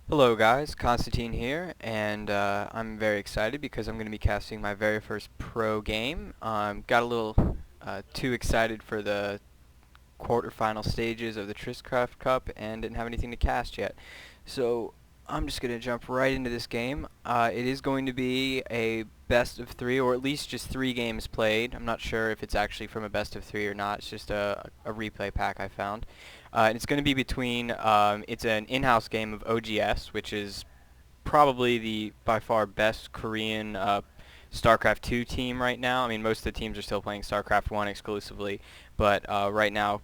Hello guys, Constantine here, and I'm very excited because I'm going to be casting my very first pro game. Got a little too excited for the quarterfinal stages of the Triscraft Cup and didn't have anything to cast yet. So I'm just going to jump right into this game. It is going to be a best of three, or at least just 3 games played. I'm not sure if it's actually from a best of 3 or not. It's just a replay pack I found. And it's going to be between, it's an in-house game of OGS, which is probably the by far best Korean StarCraft 2 team right now. I mean, most of the teams are still playing StarCraft 1 exclusively, but right now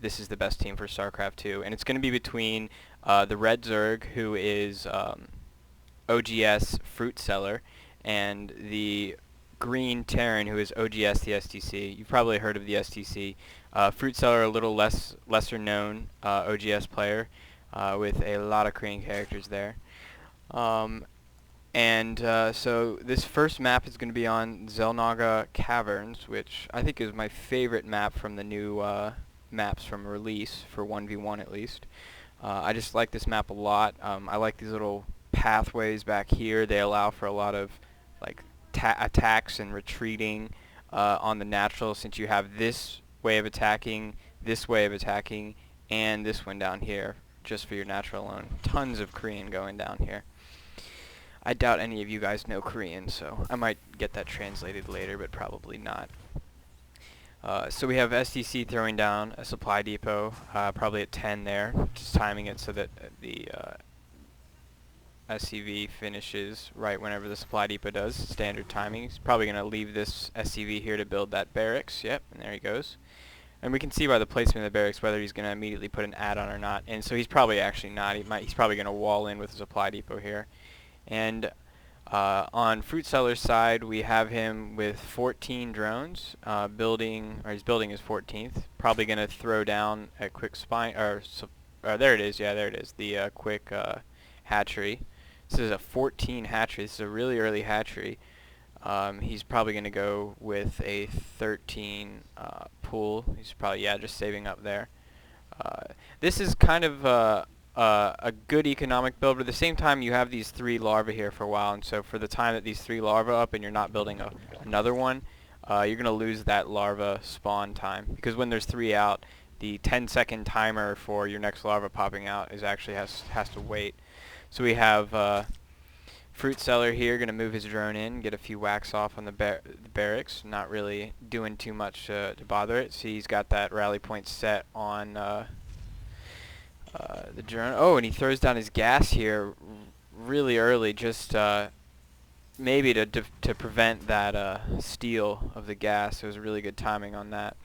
this is the best team for StarCraft 2. And it's going to be between the Red Zerg, who is OGSFruitSeller, and the Green Terran, who is OGSTheSTC. You've probably heard of the STC. FruitSeller, a little lesser known OGS player with a lot of Korean characters there. So this first map is going to be on Zelnaga Caverns, which I think is my favorite map from the new maps from release, for 1v1 at least. I just like this map a lot. I like these little pathways back here. They allow for a lot of like attacks and retreating on the natural, since you have this way of attacking, this way of attacking, and this one down here just for your natural alone. Tons of Korean going down here. I doubt any of you guys know Korean, so I might get that translated later, but probably not. So we have STC throwing down a supply depot, probably at 10 there, just timing it so that the SCV finishes right whenever the supply depot does. Standard timing. He's probably going to leave this SCV here to build that barracks. Yep, and there he goes. And we can see by the placement of the barracks whether he's going to immediately put an add-on or not. And so he's probably actually not. He's probably going to wall in with the supply depot here. And on FruitSeller's side, we have him with 14 drones, he's building his 14th. Probably going to throw down a quick spine, there it is, yeah, there it is, the quick hatchery. This is a 14 hatchery. This is a really early hatchery. He's probably going to go with a 13 pool. He's probably, yeah, just saving up there. This is kind of a good economic build, but at the same time you have these 3 larvae here for a while, and so for the time that these 3 larvae up and you're not building another one, you're going to lose that larva spawn time, because when there's 3 out, the 10-second timer for your next larva popping out is actually has to wait. So we have FruitSeller here going to move his drone in, get a few whacks off on the barracks, not really doing too much to bother it. See, he's got that rally point set on the drone. Oh, and he throws down his gas here really early, just maybe to prevent that steal of the gas. It was really good timing on that.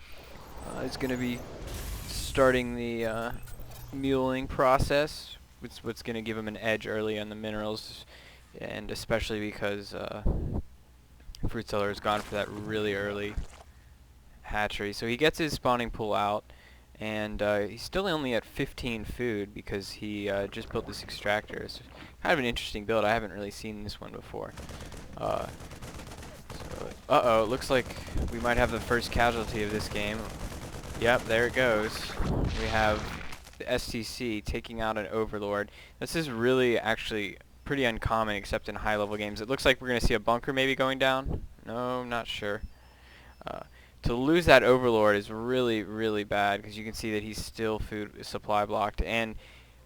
He's going to be starting the muling process, what's going to give him an edge early on the minerals, and especially because FruitSeller has gone for that really early hatchery. So he gets his spawning pool out, and he's still only at 15 food because he just built this extractor. It's kind of an interesting build. I haven't really seen this one before. Uh-oh, it looks like we might have the first casualty of this game. Yep, there it goes. We have the STC taking out an Overlord. This is really actually pretty uncommon, except in high-level games. It looks like we're going to see a bunker maybe going down. No, I'm not sure. To lose that Overlord is really, really bad, because you can see that he's still food supply blocked, and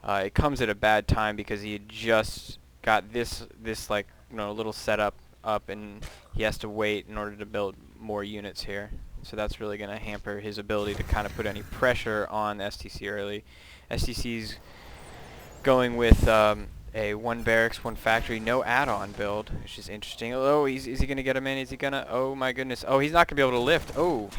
it comes at a bad time because he had just got this like, little setup up, and he has to wait in order to build more units here. So that's really going to hamper his ability to kind of put any pressure on STC early. STC's going with a 1 barracks, 1 factory, no add-on build, which is interesting. Oh, is he going to get him in? Is he going to? Oh my goodness. Oh, he's not going to be able to lift. Oh,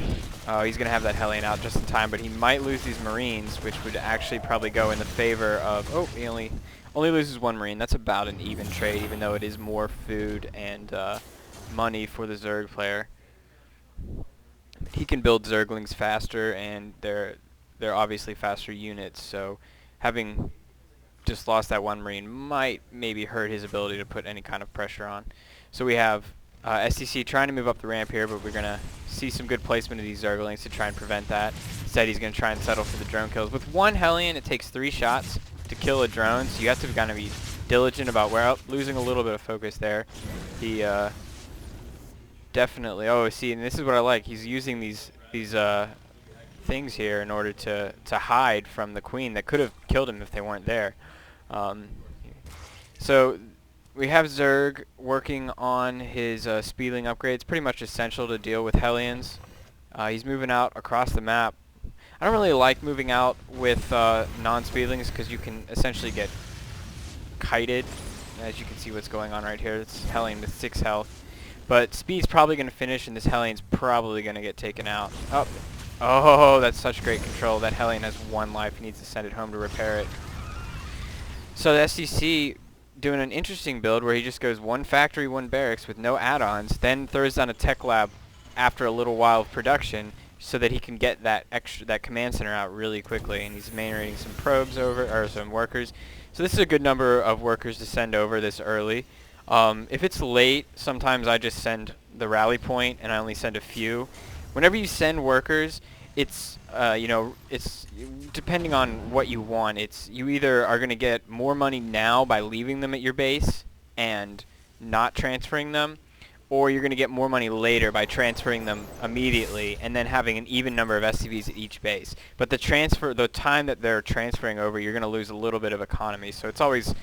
he's going to have that Hellion out just in time, but he might lose these Marines, which would actually probably go in the favor of, oh, he only loses 1 Marine. That's about an even trade, even though it is more food and money for the Zerg player. He can build Zerglings faster, and they're obviously faster units, so having just lost that 1 Marine might maybe hurt his ability to put any kind of pressure on. So we have STC trying to move up the ramp here, but we're going to see some good placement of these Zerglings to try and prevent that. Instead, he's going to try and settle for the drone kills. With 1 Hellion, it takes 3 shots. to kill a drone, so you have to kind of be diligent about where. Oh, losing a little bit of focus there. He definitely. Oh, see, and this is what I like. He's using these things here in order to hide from the queen that could have killed him if they weren't there. So we have Zerg working on his speedling upgrade. It's pretty much essential to deal with Hellions. He's moving out across the map. I don't really like moving out with non-speedlings because you can essentially get kited. As you can see what's going on right here. It's Hellion with 6 health. But speed's probably going to finish and this Hellion's probably going to get taken out. Oh, that's such great control. That Hellion has 1 life. He needs to send it home to repair it. So the STC doing an interesting build where he just goes 1 factory, 1 barracks with no add-ons, then throws down a tech lab after a little while of production so that he can get that command center out really quickly. And he's main-rating some probes over, or some workers. So this is a good number of workers to send over this early. If it's late, sometimes I just send the rally point and I only send a few. Whenever you send workers, it's it's depending on what you want. It's you either are going to get more money now by leaving them at your base and not transferring them, or you're going to get more money later by transferring them immediately and then having an even number of SCVs at each base. But the time that they're transferring over, you're going to lose a little bit of economy. So it's always,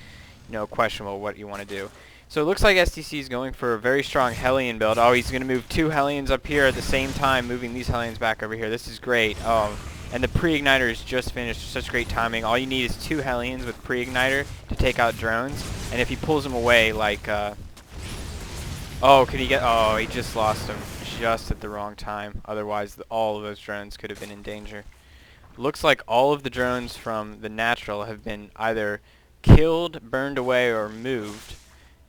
questionable what you want to do. So it looks like STC is going for a very strong Hellion build. Oh, he's going to move 2 Hellions up here at the same time, moving these Hellions back over here. This is great. And the pre-igniter is just finished. Such great timing. All you need is 2 Hellions with pre-igniter to take out drones. And if he pulls them away, like, oh, could he get? Oh, he just lost them just at the wrong time. Otherwise, all of those drones could have been in danger. Looks like all of the drones from the natural have been either killed, burned away, or moved.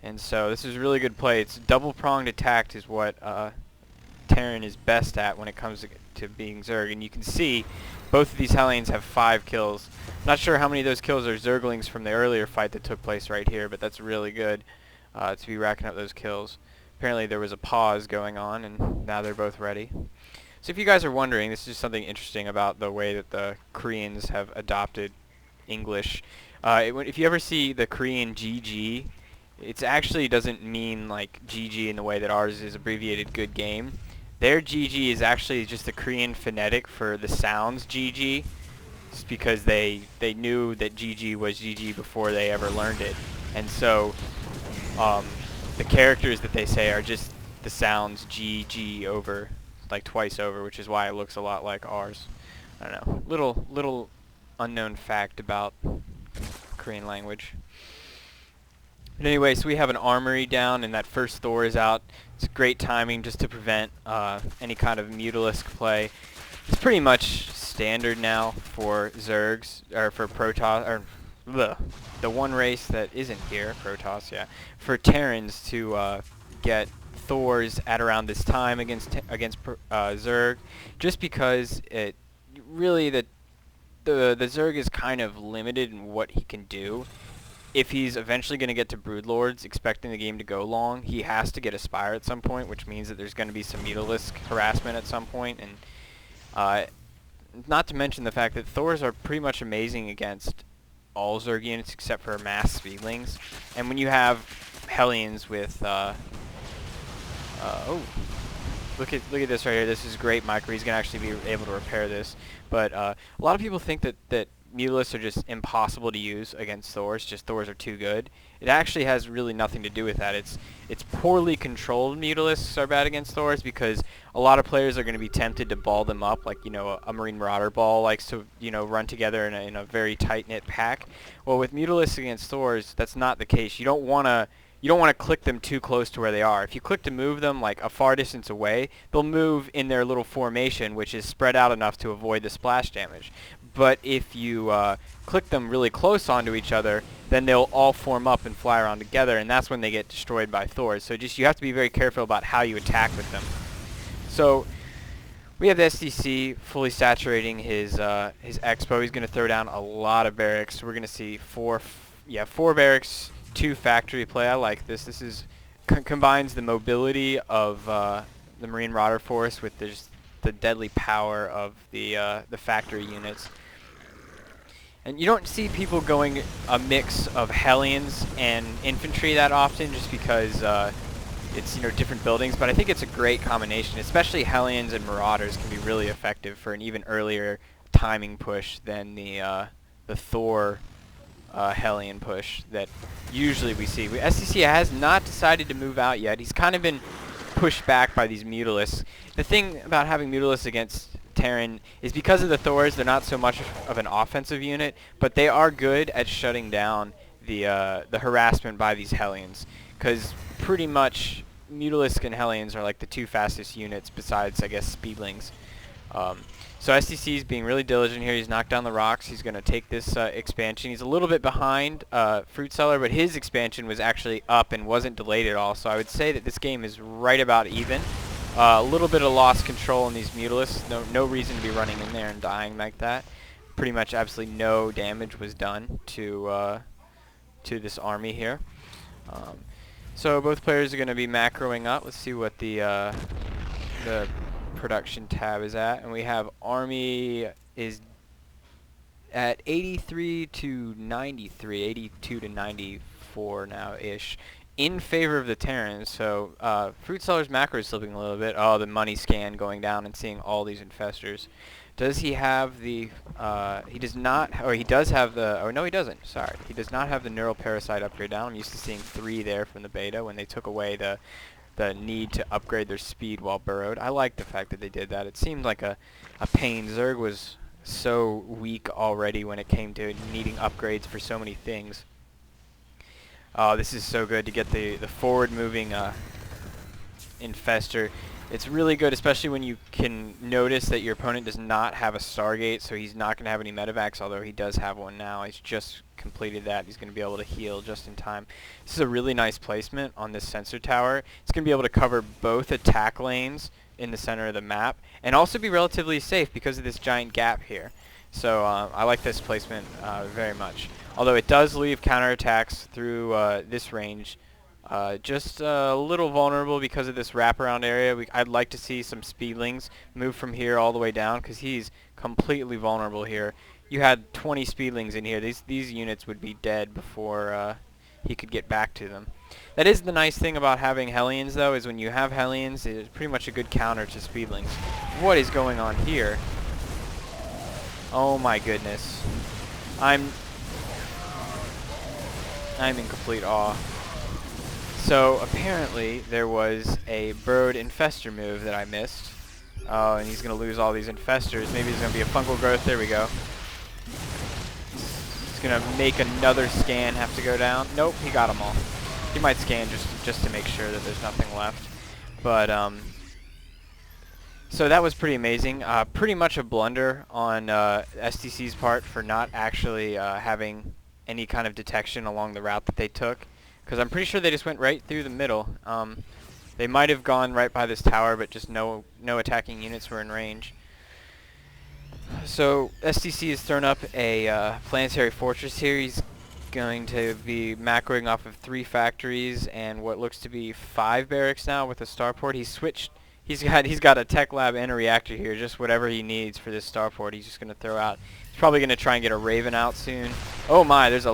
And so this is a really good play. It's double-pronged attack is what Terran is best at when it comes to being Zerg. And you can see both of these Hellions have 5 kills. Not sure how many of those kills are Zerglings from the earlier fight that took place right here, but that's really good to be racking up those kills. Apparently there was a pause going on, and now they're both ready. So if you guys are wondering, this is just something interesting about the way that the Koreans have adopted English. If you ever see the Korean GG, it actually doesn't mean like GG in the way that ours is abbreviated good game. Their GG is actually just the Korean phonetic for the sounds GG. It's because they knew that GG was GG before they ever learned it. And so the characters that they say are just the sounds GG over, like twice over, which is why it looks a lot like ours. I don't know. Little unknown fact about Korean language. But anyway, so we have an armory down, and that first Thor is out. It's great timing just to prevent any kind of Mutalisk play. It's pretty much standard now for Zergs, or for Protoss, or the one race that isn't here, Protoss, yeah, for Terrans to get Thors at around this time against Zerg, just because it really the Zerg is kind of limited in what he can do. If he's eventually going to get to Broodlords, expecting the game to go long, he has to get a Spire at some point, which means that there's going to be some Mutalisk harassment at some point. And not to mention the fact that Thors are pretty much amazing against all Zerg units except for mass Speedlings. And when you have Hellions with... oh, look at this right here. This is great micro. He's going to actually be able to repair this. But a lot of people think that Mutalisks are just impossible to use against Thors, just Thors are too good. It actually has really nothing to do with that. It's poorly controlled Mutalisks are bad against Thors because a lot of players are going to be tempted to ball them up, like, a Marine Marauder ball likes to, run together in a very tight-knit pack. Well, with Mutalisks against Thors, that's not the case. You don't want to click them too close to where they are. If you click to move them like a far distance away, they'll move in their little formation, which is spread out enough to avoid the splash damage. But if you click them really close onto each other, then they'll all form up and fly around together, and that's when they get destroyed by Thors. So you have to be very careful about how you attack with them. So we have the STC fully saturating his expo. He's going to throw down a lot of barracks. We're going to see 4 barracks, 2 factory play. I like this. This is combines the mobility of the Marine Marauder Force with the deadly power of the factory units. And you don't see people going a mix of Hellions and infantry that often, just because it's, you know, different buildings. But I think it's a great combination, especially Hellions and Marauders can be really effective for an even earlier timing push than the Thor Hellion push that usually we see. STC has not decided to move out yet. He's kind of been pushed back by these Mutalisks. The thing about having Mutalisks against Terran is because of the Thors, they're not so much of an offensive unit, but they are good at shutting down the harassment by these Hellions, because pretty much Mutalisk and Hellions are like the two fastest units besides, I guess, Speedlings. So STC is being really diligent here. He's knocked down the rocks. He's going to take this expansion. He's a little bit behind FruitSeller, but his expansion was actually up and wasn't delayed at all. So I would say that this game is right about even. A little bit of lost control in these Mutalisks. No reason to be running in there and dying like that. Pretty much absolutely no damage was done to this army here. So both players are going to be macroing up. Let's see what the production tab is at, and we have army is at 83 to 93, 82 to 94 now-ish, in favor of the Terrans. So FruitSeller's macro is slipping a little bit. Oh, the money scan going down and seeing all these infestors. Does he have the, he does not, or he does have the, or no he doesn't, sorry. He does not have the neural parasite upgrade down. I'm used to seeing 3 there from the beta when they took away the need to upgrade their speed while burrowed. I like the fact that they did that. It seemed like a pain. Zerg was so weak already when it came to needing upgrades for so many things. Oh, this is so good to get the forward-moving infestor. It's really good, especially when you can notice that your opponent does not have a Stargate, so he's not going to have any medevacs, although he does have one now. He's just completed that. He's going to be able to heal just in time. This is a really nice placement on this sensor tower. It's going to be able to cover both attack lanes in the center of the map, and also be relatively safe because of this giant gap here. So I like this placement very much. Although it does leave counterattacks through this range. Just a little vulnerable because of this wraparound area. I'd like to see some Speedlings move from here all the way down, because he's completely vulnerable here. You had 20 Speedlings in here. These units would be dead before he could get back to them. That is the nice thing about having Hellions, though, is when you have Hellions, it's pretty much a good counter to Speedlings. What is going on here? Oh my goodness. I'm in complete awe. So apparently there was a burrowed infestor move that I missed. Oh, and he's going to lose all these infestors. Maybe there's going to be a fungal growth. There we go. He's going to make another scan have to go down. Nope, he got them all. He might scan just to make sure that there's nothing left. But so that was pretty amazing. Pretty much a blunder on STC's part for not actually having any kind of detection along the route that they took. Because I'm pretty sure they just went right through the middle. They might have gone right by this tower, but just no attacking units were in range. So STC has thrown up a planetary fortress here. He's going to be macroing off of 3 factories and what looks to be 5 barracks now with a starport. He's switched. He's got a tech lab and a reactor here, just whatever he needs for this starport. He's just going to throw out. He's probably going to try and get a Raven out soon. Oh my, there's a